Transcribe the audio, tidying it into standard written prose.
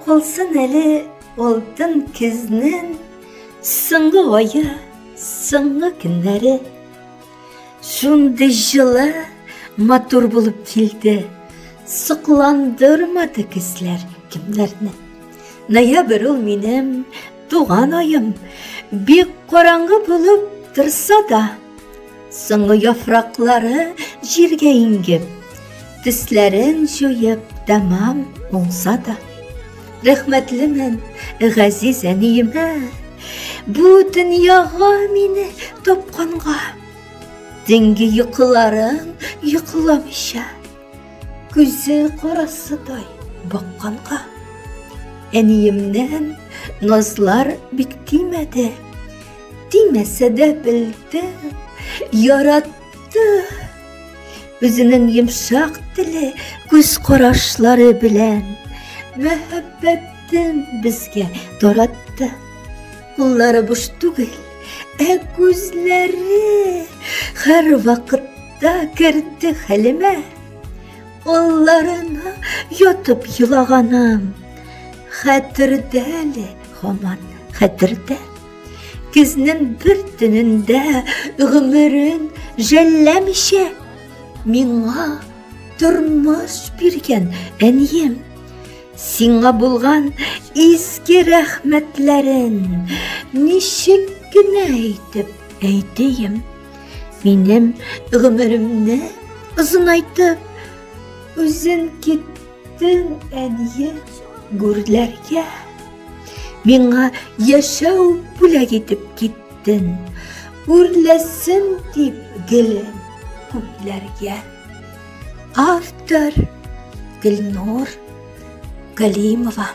Olsun әлі олдың кезінің сыңғы ойы, сыңғы күнлері. Шунды жылы матур болып келді, сұқландырмады кісілер кімдерні. Ноябрь ол менің туған айым, бек қараңғы болып тұрса да, сыңғы яфрақлары жерге ингіп, түслерін жойып тамам болса да. Рәхмәтлімен, ғазиз әнейіме, бұ дүнияға мені топқанға. Деңгі йықыларын йықыламыша, көзі қарасыдай баққанға. Әнейімнен назлар бік тимәді, тимәсі де білді, яратты. Өзінің емшақ тілі көз қарашлары білән, мәхәббәттен бізге таратты. Қоллары бұш түгіл, көзлері һәр вақытта кірді хәліме. Қолларына ятып йылағаным, хәтірді әлі, хаман хәтірді. Күзнің бір түнінде ғұмырын жәлләмеше, миңа тұрмыш берген әнем. Сиңа булган изге рәхмәтләрен ничек кенә әйтеп әйтәем. Минем гомеремне озынайтып, үзен киттең әнием гүрләргә. Миңа яшәү бүләк итеп киттең, үрләсен дип гелем күкләргә. Автор Гөлнур Галимова.